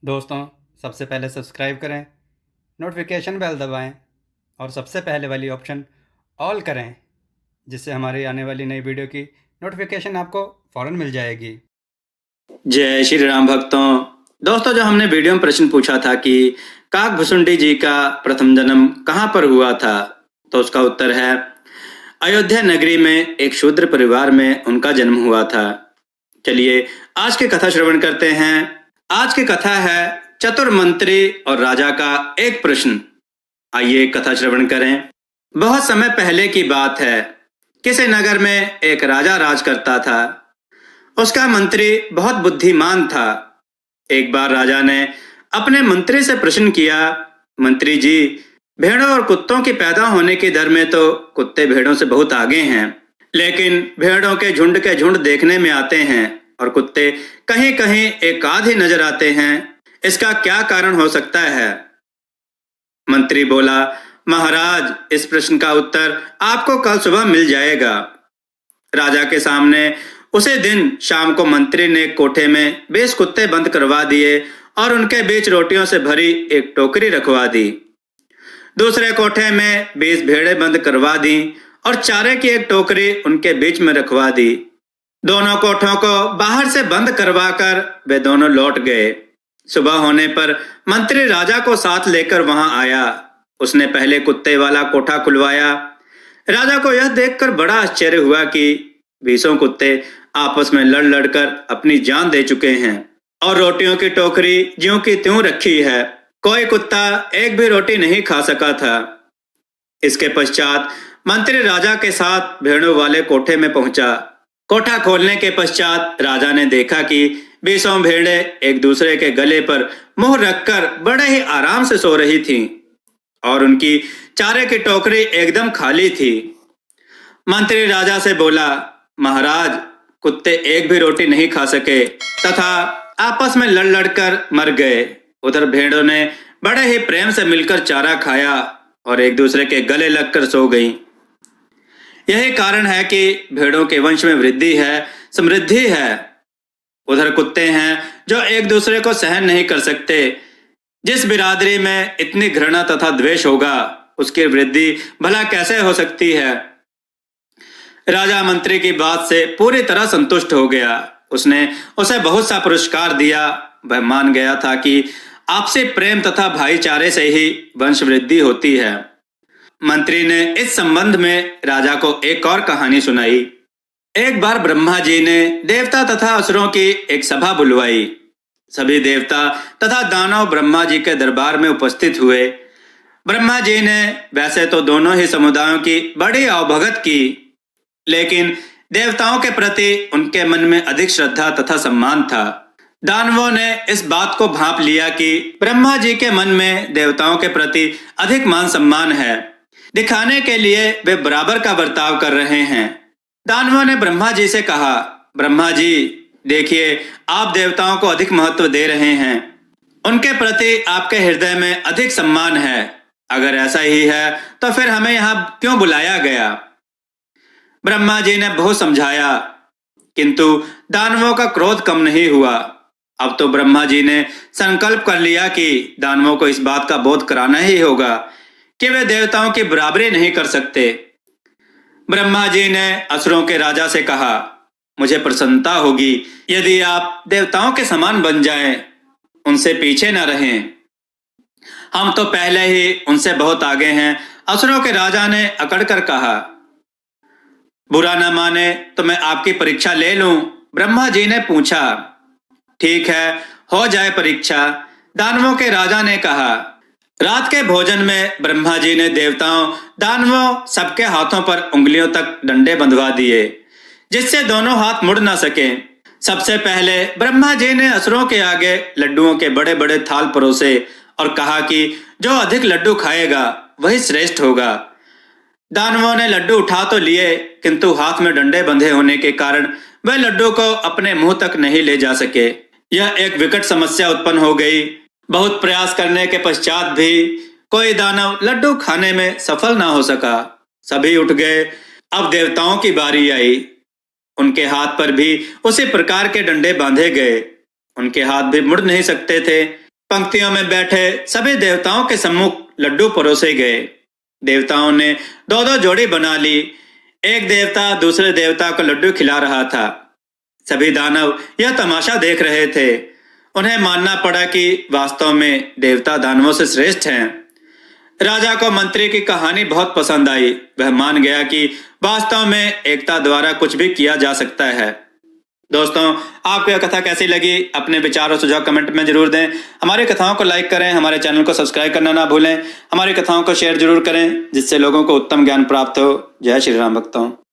दोस्तों, सबसे पहले सब्सक्राइब करें, नोटिफिकेशन बेल दबाएं और सबसे पहले वाली ऑप्शन ऑल करें, जिससे हमारी आने वाली नई वीडियो की नोटिफिकेशन आपको फ़ौरन मिल जाएगी। जय श्री राम भक्तों। दोस्तों, जो हमने वीडियो में प्रश्न पूछा था कि काकभुसुंडी जी का प्रथम जन्म कहाँ पर हुआ था, तो उसका उत्तर है अयोध्या नगरी में एक शूद्र परिवार में उनका जन्म हुआ था। चलिए आज की कथा श्रवण करते हैं। आज की कथा है चतुर मंत्री और राजा का एक प्रश्न। आइए कथा श्रवण करें। बहुत समय पहले की बात है। किसी नगर में एक राजा राज करता था। उसका मंत्री बहुत बुद्धिमान था। एक बार राजा ने अपने मंत्री से प्रश्न किया, मंत्री जी, भेड़ों और कुत्तों के पैदा होने की दर में तो कुत्ते भेड़ों से बहुत आगे हैं, लेकिन भेड़ों के झुंड देखने में आते हैं और कुत्ते कहीं कहीं एक आध ही नजर आते हैं। इसका क्या कारण हो सकता है? मंत्री बोला, महाराज, इस प्रश्न का उत्तर आपको कल सुबह मिल जाएगा। राजा के सामने उसी दिन शाम को मंत्री ने कोठे में 20 कुत्ते बंद करवा दिए और उनके बीच रोटियों से भरी एक टोकरी रखवा दी। दूसरे कोठे में 20 भेड़ें बंद करवा दी और चारे की एक टोकरी उनके बीच में रखवा दी। दोनों कोठों को बाहर से बंद करवाकर वे दोनों लौट गए। सुबह होने पर मंत्री राजा को साथ लेकर वहां आया। उसने पहले कुत्ते वाला कोठा खुलवाया। राजा को यह देखकर बड़ा आश्चर्य हुआ कि 20 कुत्ते आपस में लड़ लड़कर अपनी जान दे चुके हैं और रोटियों की टोकरी ज्यों की त्यों रखी है। कोई कुत्ता एक भी रोटी नहीं खा सका था। इसके पश्चात मंत्री राजा के साथ भेड़ों वाले कोठे में पहुंचा। कोठा खोलने के पश्चात राजा ने देखा कि 20 भेड़ें एक दूसरे के गले पर मुंह रखकर बड़े ही आराम से सो रही थीं और उनकी चारे की टोकरी एकदम खाली थी। मंत्री राजा से बोला, महाराज, कुत्ते एक भी रोटी नहीं खा सके तथा आपस में लड़ लड़कर मर गए। उधर भेड़ों ने बड़े ही प्रेम से मिलकर चारा खाया और एक दूसरे के गले लगकर सो गईं। यही कारण है कि भेड़ों के वंश में वृद्धि है, समृद्धि है। उधर कुत्ते हैं जो एक दूसरे को सहन नहीं कर सकते। जिस बिरादरी में इतनी घृणा तथा द्वेष होगा, उसकी वृद्धि भला कैसे हो सकती है? राजा मंत्री की बात से पूरी तरह संतुष्ट हो गया। उसने उसे बहुत सा पुरस्कार दिया। वह मान गया था कि आपसी प्रेम तथा भाईचारे से ही वंश वृद्धि होती है। मंत्री ने इस संबंध में राजा को एक और कहानी सुनाई। एक बार ब्रह्मा जी ने देवता तथा असुरों की एक सभा बुलवाई। सभी देवता तथा दानव ब्रह्मा जी के दरबार में उपस्थित हुए। ब्रह्मा जी ने वैसे तो दोनों ही समुदायों की बड़ी अवभगत की, लेकिन देवताओं के प्रति उनके मन में अधिक श्रद्धा तथा सम्मान था। दानवों ने इस बात को भांप लिया कि ब्रह्मा जी के मन में देवताओं के प्रति अधिक मान सम्मान है। दिखाने के लिए वे बराबर का बर्ताव कर रहे हैं। दानवों ने ब्रह्मा जी से कहा, ब्रह्मा जी, देखिए, आप देवताओं को अधिक महत्व दे रहे हैं। उनके प्रति आपके हृदय में अधिक सम्मान है। अगर ऐसा ही है तो फिर हमें यहाँ क्यों बुलाया गया? ब्रह्मा जी ने बहुत समझाया, किंतु दानवों का क्रोध कम नहीं हुआ। अब तो ब्रह्मा जी ने संकल्प कर लिया कि दानवों को इस बात का बोध कराना ही होगा कि वे देवताओं की बराबरी नहीं कर सकते। ब्रह्मा जी ने असुरों के राजा से कहा, मुझे प्रसन्नता होगी यदि आप देवताओं के समान बन जाएं, उनसे पीछे न रहें। हम तो पहले ही उनसे बहुत आगे हैं। असुरों के राजा ने अकड़ कर कहा, बुरा न माने तो मैं आपकी परीक्षा ले लूं। ब्रह्मा जी ने पूछा, ठीक है, हो जाए परीक्षा। दानवों के राजा ने कहा। रात के भोजन में ब्रह्मा जी ने देवताओं, दानवों सबके हाथों पर उंगलियों तक डंडे बंधवा दिए, जिससे दोनों हाथ मुड़ ना सके। सबसे पहले ब्रह्मा जी ने असुरों के आगे लड्डुओं के बड़े बड़े थाल परोसे और कहा कि जो अधिक लड्डू खाएगा वही श्रेष्ठ होगा। दानवों ने लड्डू उठा तो लिए, किंतु हाथ में डंडे बंधे होने के कारण वे लड्डू को अपने मुंह तक नहीं ले जा सके। यह एक विकट समस्या उत्पन्न हो गई। बहुत प्रयास करने के पश्चात भी कोई दानव लड्डू खाने में सफल ना हो सका। सभी उठ गए। अब देवताओं की बारी आई। उनके हाथ पर भी उसी प्रकार के डंडे बांधे गए। उनके हाथ भी मुड़ नहीं सकते थे। पंक्तियों में बैठे सभी देवताओं के सम्मुख लड्डू परोसे गए। देवताओं ने दो दो जोड़ी बना ली। एक देवता दूसरे देवता को लड्डू खिला रहा था। सभी दानव यह तमाशा देख रहे थे। उन्हें मानना पड़ा कि वास्तव में देवता दानवों से श्रेष्ठ हैं। राजा को मंत्री की कहानी बहुत पसंद आई। वह मान गया कि वास्तव में एकता द्वारा कुछ भी किया जा सकता है। दोस्तों, आपको यह कथा कैसी लगी? अपने विचार और सुझाव कमेंट में जरूर दें। हमारी कथाओं को लाइक करें, हमारे चैनल को सब्सक्राइब करना ना भूलें। हमारी कथाओं को शेयर जरूर करें जिससे लोगों को उत्तम ज्ञान प्राप्त हो। जय श्री राम भक्तों।